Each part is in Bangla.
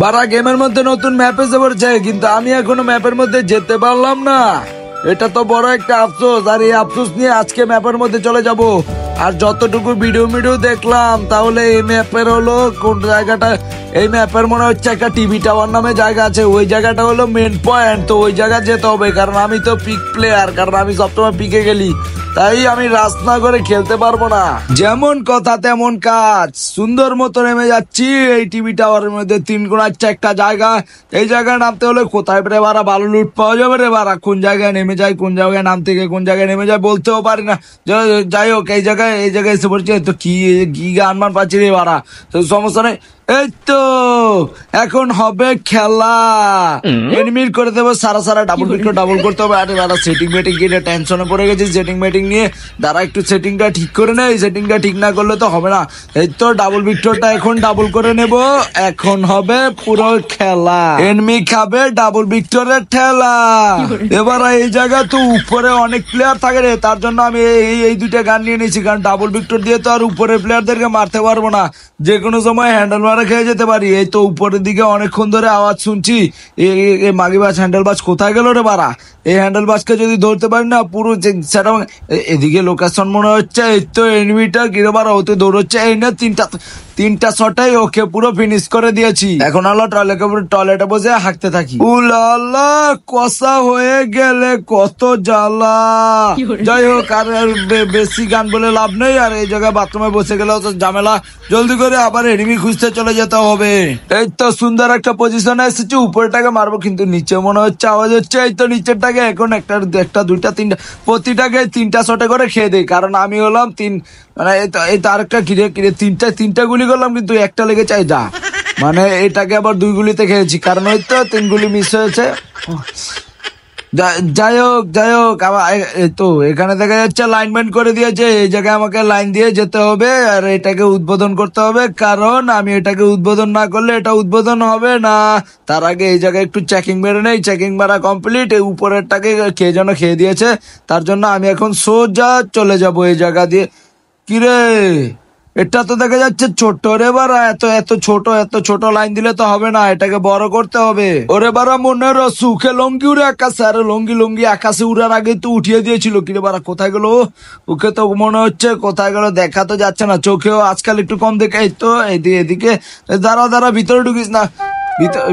বারা গেমের মধ্যে নতুন ম্যাপ এসে পড়ছে, কিন্তু আমি এখনো ম্যাপের মধ্যে যেতে পারলাম না। এটা তো বড় একটা আফসোস, আর এই আফসোস নিয়ে আজকে ম্যাপের মধ্যে চলে যাব। আর যতটুকু ভিডিও দেখলাম, তাহলে এই ম্যাপের হলো কোন জায়গাটা, এই ম্যাপের মনে হচ্ছে একটা টিভি টাওয়ার নামে জায়গা আছে, ওই জায়গাটা হলো মেন পয়েন্ট। তো ওই জায়গা যেতে হবে, কারণ আমি তো পিক প্লেয়ার, কারণ আমি সবসময় পিকে গেলি, তাই আমি রাস না করে খেলতে পারবো না। যেমন কথা তেমন কাজ, সুন্দর মতো নেমে যাচ্ছি এই টিভি টাওয়ারের মধ্যে। 3 কোণাচ্ছে একটা জায়গা, এই জায়গায় নামতে হলে কোথায় রে বারা ভালো লুট পাওয়া যাবে রে বারা, কোন জায়গায় নেমে যায়, কোন জায়গায় নামতে গিয়ে কোন জায়গায় নেমে যায় বলতেও পারি না। যাই হোক, এই জায়গায় এসে পড়ছি। তো কি গান মান পাচ্ছি রে বারা, তো সমস্যা নেই। এই তো এখন হবে খেলা, এনিমির করে দেবো সারা ডাবল করতে হবে। আরে বারা সেটিং মেটিং কিনে টেনশনে পড়ে গেছি, সেটিং মেটিং নিয়ে দাঁড়া একটু সেটিংটা ঠিক করে নেই, সেটিংটা ঠিক না করলে তো হবে না। এই তো ডাবল ভিক্টরটা এখন ডাবল করে নেব, এখন হবে পুরো খেলা, এনিমি খাবে ডাবল ভিক্টরের ঠেলা। এবার এই জায়গা তো উপরে অনেক প্লেয়ার থাকে রে, তার জন্য আমি এই দুইটা গান নিয়ে নিয়েছি, কারণ ডাবল ভিক্টর দিয়ে তো আর উপরের প্লেয়ারদেরকে মারতে পারবো না, যে কোনো সময় হ্যান্ডেল মারা খেয়ে যেতে পারি। এই তো উপরের দিকে অনেকক্ষণ ধরে আওয়াজ শুনছি, মাগিবাজ হ্যান্ডেল বাজ কোথায় গেল রে বারা, এই হ্যান্ডেল বাজকে যদি ধরতে পারি না পুরো সেটা। এদিকে লোকেশন মনে হচ্ছে, এই তো এনিমিটা কিরে বারা হতে দৌড়চ্ছে, এই না তিনটা শটাই ওকে পুরো ফিনিশ করে দিয়েছি। এখন হলো টয়লেটে বসে হাঁকতে থাকি। উলালা কষা হয়ে গেলে কত জ্বালা। যাই হোক, আর বেশি গান বলে লাভ নেই, আর এই জায়গায় বাথরুমে বসে গেলেও তো ঝামেলা, জলদি করে আবার এনিমি খুঁজতে চলে যেতে হবে। এই তো সুন্দর একটা পজিশনে এসেছি, উপরটাকে মারবো, কিন্তু নিচে মনে হচ্ছে আওয়াজ হচ্ছে। এই তো নিচেরটাকে এখন একটা দুইটা তিনটা প্রতিটাকে 3টা শটে করে খেয়ে দেই, কারণ আমি হলাম মানে এই তো আরেকটা কিরে তিনটা গুলি করলাম, কিন্তু একটা লেগে চাই যা, মানে এটাকে আবার 2 গুলিতে খেয়েছি, কারণ ওই তো 3 গুলি মিস হয়েছে। যাই হোক তো এখানে দেখা যাচ্ছে লাইনম্যান করে দিয়েছে, এই জায়গায় আমাকে লাইন দিয়ে যেতে হবে, আর এটাকে উদ্বোধন করতে হবে, কারণ আমি এটাকে উদ্বোধন না করলে এটা উদ্বোধন হবে না। তার আগে এই জায়গায় একটু চেকিং মেরে নেই, চেকিং মারা কমপ্লিট। এই উপরেরটাকে খেয়ে দিয়েছে, তার জন্য আমি এখন সোজা চলে যাব এই জায়গা দিয়ে। কিরে এটা তো দেখা যাচ্ছে ছোট রে বারা, এত ছোট লাইন দিলে তো হবে না, এটাকে বড় করতে হবে। ওরে বারা মনের সুখে লঙ্গি উড়ে আকাশে, আরে লঙ্গি আকাশে উড়ার আগে তো উঠিয়ে দিয়েছিল। কিরে বারা কোথায় গেল, ওকে তো মনে হচ্ছে কোথায় গেল, দেখা তো যাচ্ছে না, চোখেও আজকাল একটু কম দেখে। এই তো এদিকে দাঁড়া ভিতরে ঢুকিস না,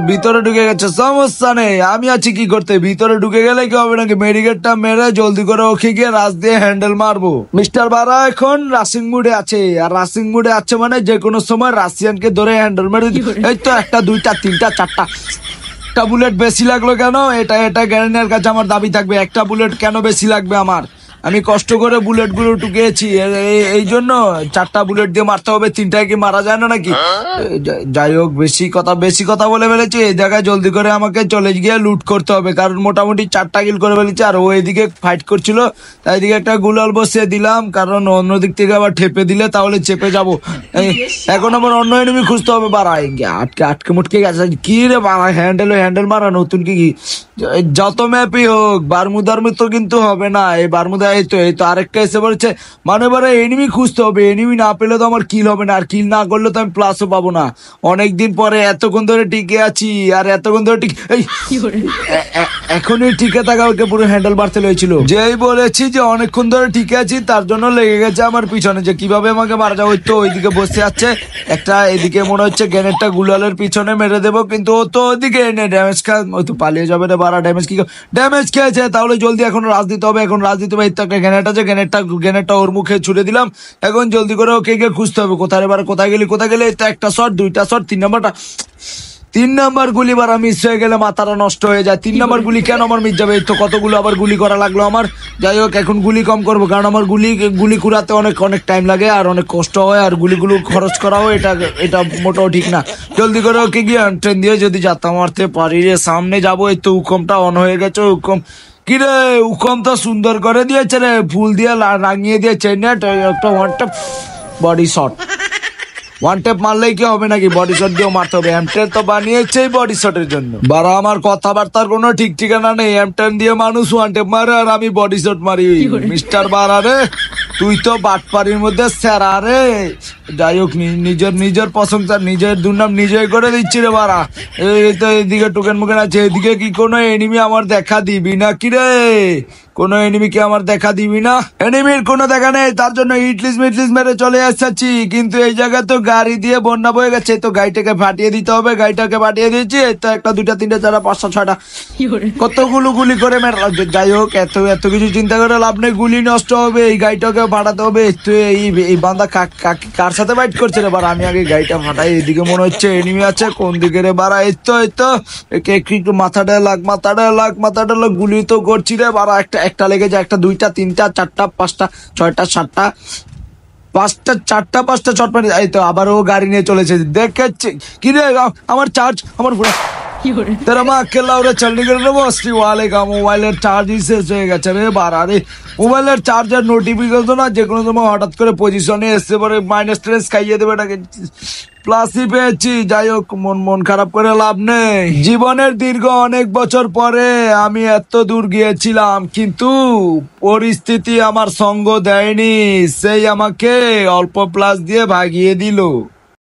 ভিতরে ঢুকে গেছে, সমস্যা নেই, আমি আছি কি করতে। ভিতরে ঢুকে গেলে কি হবে নাকি, মেডিকেটটা মেরে জলদি করে ওকে গিয়ে রাশ দিয়ে হ্যান্ডেল মারবো। মিস্টার বারা এখন রাশিং মুডে আছে, আর রাশিং মুডে আছে মানে যে কোনো সময় রাশিয়ানকে ধরে হ্যান্ডেল মেরে। এই তো 1 2 3 4টা একটা বুলেট বেশি লাগলো কেন, এটা গ্যারেনের কাছে আমার দাবি থাকবে, একটা বুলেট কেন বেশি লাগবে আমার, আমি কষ্ট করে বুলেট গুলো টুকিয়েছি, এই জন্য 4টা বুলেট দিয়ে মারতে হবে, 3টায় কি মারা যায় না নাকি। যাই হোক, বেশি কথা বলে ফেলেছি। এই জায়গায় জলদি করে আমাকে চলে গিয়ে লুট করতে হবে, কারণ মোটামুটি 4টা কিল করে ফেলেছি, আর ও এদিকে ফাইট করছিল, তাই এদিকে একটা গুলাল বসিয়ে দিলাম, কারণ অন্যদিক থেকে আবার ঠেপে দিলে তাহলে চেপে যাবো। এখন আমার অন্য এনিমি খুঁজতে হবে। বাড়াই আটকে মুটকে গেছে, কি রে বাড়া, হ্যান্ডেল মারা নতুন কি যত ম্যাপই হোক বারমুদার মতো কিন্তু হবে না। এই বারমুদা এই তো আরেকটা এসে বলছে, মানে এবারে এনিমি খুঁজতে হবে, এনিমি না পেলে তো আমার কিল হবে না, আর কিল না করলে তো আমি প্লাসও পাবো না। অনেকদিন পরে এতক্ষণ ধরে টিকে আছি, আর এতক্ষণ ধরে এখনই টিকে থাকা ওকে পুরো হ্যান্ডেল মারতে হয়েছিল। যেই বলেছি যে অনেকক্ষণ ধরে টিকে আছি, তার জন্য লেগে গেছে আমার পিছনে, যে কিভাবে আমাকে মারা যাবে। তো ওইদিকে বসে আছে একটা, এদিকে মনে হচ্ছে গ্রেনেডটা গুলালের পিছনে মেরে দেবো, কিন্তু ও তো ওদিকে এনে ড্যামেজ খায়, ও তো পালিয়ে যাবে রে বারা। ড্যামেজ খেয়েছে, তাহলে জলদি এখন রাজ দিতে হবে, একটা গ্রেনেড আছে, গ্রেনেডটা ওর মুখে ছুড়ে দিলাম। এখন জলদি করে ওকে গিয়ে খুঁজতে হবে, কোথায় গেলে। একটা শট, 2টা শট, 3 নাম্বার গুলি বারা মিস হয়ে গেলে মাথাটা নষ্ট হয়ে যায়। 3 নাম্বার গুলি কেন আমার মিস যাবে, এই তো কতগুলো আবার গুলি করা লাগলো আমার। যাই হোক, এখন গুলি কম করবো, কারণ আমার গুলি কুড়াতে অনেক টাইম লাগে, আর অনেক কষ্ট হয়, আর গুলিগুলো খরচ করাও এটা মোটেও ঠিক না। জলদি করে ওকে গিয়ে ট্রেন দিয়ে যদি যাতা মারতে পারি রে, সামনে যাবো। এই তো উকমটা অন হয়ে গেছে, উকম কিরে, উকম তো সুন্দর করে দিয়েছে রে, ফুল দিয়ে রাঙিয়ে দিয়েছে নেট, একটা one tap body shot. One tap মারলেই কি হবে নাকি, বডি শট দিয়েও মারতে হবে। M10 তো বানিয়েছেই বডি শটের জন্য। বারা আমার কথাবার্তার কোনো ঠিক ঠিকানা নেই, M10 দিয়ে মানুষ ওয়ান ট্যাপ মারে, আর আমি বডি শট মারি। মিস্টার বারা রে তুই তো বাটপাড়ির মধ্যে সেরা রে। যাই হোক, নিজের নিজের প্রশংসা নিজের দুর্নাম নিজেই করে দিচ্ছি রে বাড়া। এই তো এদিকে টোকেন মুকেন আছে, এদিকে কি কোনো এনিমি আমার দেখা দিবি না কি রে? কোনো এনিমিকে আমার দেখা দিবি না? এনিমির কোনো দেখা নেই, তার জন্য ইটলিস মিটলিস মেরে চলে আসছি। কিন্তু এই জায়গায় তো গাড়ি দিয়ে বন্যা বয়ে গেছে, তো গাড়িটাকে ফাটিয়ে দিতে হবে। গাড়িটাকে ফাটিয়ে দিয়েছি, এই তো একটা দুইটা তিনটা চারটা পাঁচটা ছয়টা কতগুলো গুলি করে যাই হোক, এত এত কিছু চিন্তা করে লাভ নেই, গুলি নষ্ট হবে, এই গাড়িটাকে ফাটাতে হবে। তো এই বান্দা কার সাথে ফাইট করছে রে বাড়া? আমি আগে গাড়িটা ফাটাই। এদিকে মনে হচ্ছে এনিমি আছে, কোন দিকে রে বাড়া? এই তো একে একটু মাথাটা লাগ, গুলি তো করছি রে বাড়া। একটা লেগে যায়, একটা দুইটা তিনটা চারটা পাঁচটা ছয়টা সাতটা পাঁচটা চারটা পাঁচটা চট মারি। এই তো আবারও গাড়ি নিয়ে চলেছে, দেখেছি কি রে? আমার চার্জ, আমার পুরো तेरा माँ अकेला उरे चलने के लिए मस्ती वाले का মোবাইলের চার্জ শেষ হয়ে গেছে রে বাড়া রে। মোবাইলের চার্জার নোটিফিকেশন না যে কোনো সময় হঠাৎ করে পজিশনে এসে পরে মাইনাস ট্রেস খাইয়ে দেবে, এটাকে প্লাসই পেয়েছি। যাই হোক, মন খারাপ করে লাভ নেই। জীবনের দীর্ঘ অনেক বছর পরে আমি এত দূর গিয়েছিলাম, কিন্তু পরিস্থিতি আমার সঙ্গ দেয়নি, সেই আমাকে অল্প প্লাস দিয়ে ভাগিয়ে দিল।